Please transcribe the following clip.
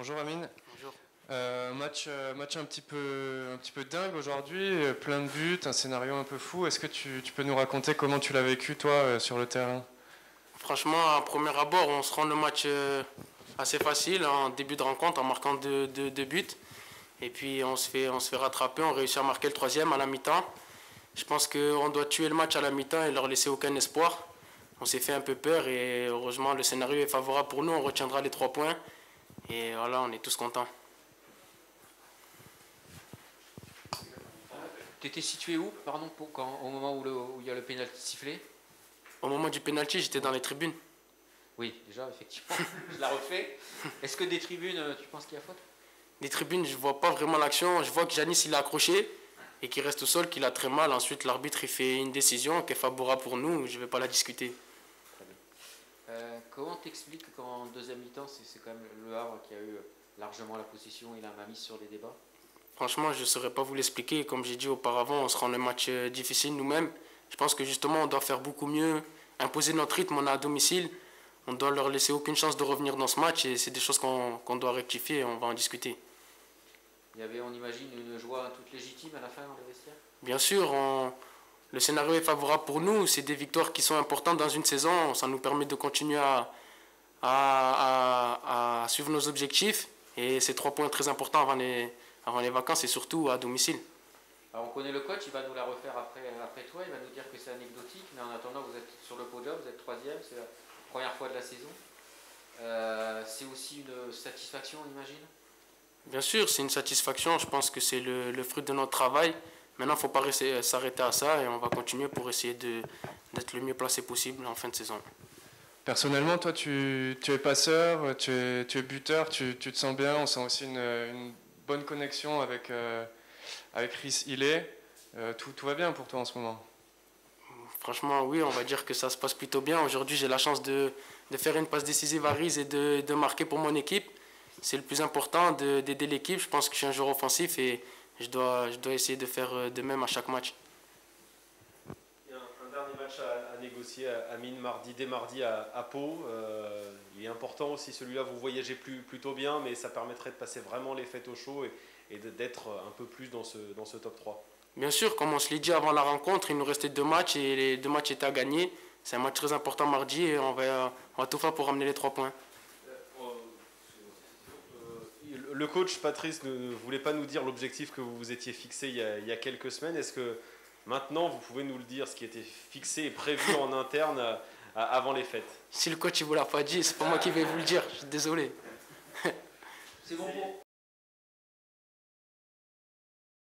Bonjour Amine. Bonjour. Match un petit peu dingue aujourd'hui, plein de buts, un scénario un peu fou. Est-ce que tu peux nous raconter comment tu l'as vécu toi sur le terrain? Franchement, à premier abord, on se rend le match assez facile en début de rencontre en marquant deux buts. Et puis on se fait rattraper, on réussit à marquer le troisième à la mi-temps. Je pense qu'on doit tuer le match à la mi-temps et leur laisser aucun espoir. On s'est fait un peu peur et heureusement le scénario est favorable pour nous, on retiendra les 3 points. Et voilà, on est tous contents. Tu étais situé où, pardon, au moment où il y a le pénalty sifflé? Au moment du penalty, j'étais dans les tribunes. Oui, déjà, effectivement, je la refais. Est-ce que des tribunes, tu penses qu'il y a faute? Les tribunes, je vois pas vraiment l'action. Je vois que Janis il a accroché et qu'il reste au sol, qu'il a très mal. Ensuite, l'arbitre il fait une décision qui est favorable pour nous. Je vais pas la discuter. Très bien. Comment t'expliques qu'en deuxième mi-temps, c'est quand même le Havre qui a eu largement la possession et la mainmise sur les débats? Franchement, je ne saurais pas vous l'expliquer. Comme j'ai dit auparavant, on se rend le match difficile nous-mêmes. Je pense que justement, on doit faire beaucoup mieux, imposer notre rythme. On est à domicile. On doit leur laisser aucune chance de revenir dans ce match. Et c'est des choses qu'on doit rectifier et on va en discuter. Il y avait, on imagine, une joie toute légitime à la fin dans le vestiaire? Bien sûr, le scénario est favorable pour nous. C'est des victoires qui sont importantes dans une saison. Ça nous permet de continuer à suivre nos objectifs. Et c'est 3 points très importants avant les vacances et surtout à domicile. Alors on connaît le coach, il va nous la refaire après toi, il va nous dire que c'est anecdotique, mais en attendant vous êtes sur le podium, vous êtes troisième, c'est la première fois de la saison. C'est aussi une satisfaction, on imagine? Bien sûr, c'est une satisfaction. Je pense que c'est le fruit de notre travail. Maintenant, il ne faut pas s'arrêter à ça et on va continuer pour essayer d'être le mieux placé possible en fin de saison. Personnellement, toi tu es passeur, tu es buteur, tu te sens bien, on sent aussi une bonne connexion avec Rhys Hillé. Tout va bien pour toi en ce moment? Franchement, oui, on va dire que ça se passe plutôt bien. Aujourd'hui, j'ai la chance de faire une passe décisive à Rhys et de marquer pour mon équipe. C'est le plus important, d'aider l'équipe. Je pense que je suis un joueur offensif et je dois essayer de faire de même à chaque match. Il y a un dernier match à négocier, Amine, dès mardi à Pau. Il est important aussi celui-là, vous voyagez plutôt bien, mais ça permettrait de passer vraiment les fêtes au chaud et d'être un peu plus dans ce top 3. Bien sûr, comme on se l'est dit avant la rencontre, il nous restait 2 matchs et les 2 matchs étaient à gagner. C'est un match très important mardi et on va tout faire pour ramener les 3 points. Le coach Patrice ne voulait pas nous dire l'objectif que vous vous étiez fixé il y a quelques semaines. Est-ce que maintenant vous pouvez nous le dire, ce qui était fixé et prévu en interne avant les fêtes? Si le coach ne vous l'a pas dit, c'est pas moi qui vais vous le dire. Je suis désolé. C'est bon pour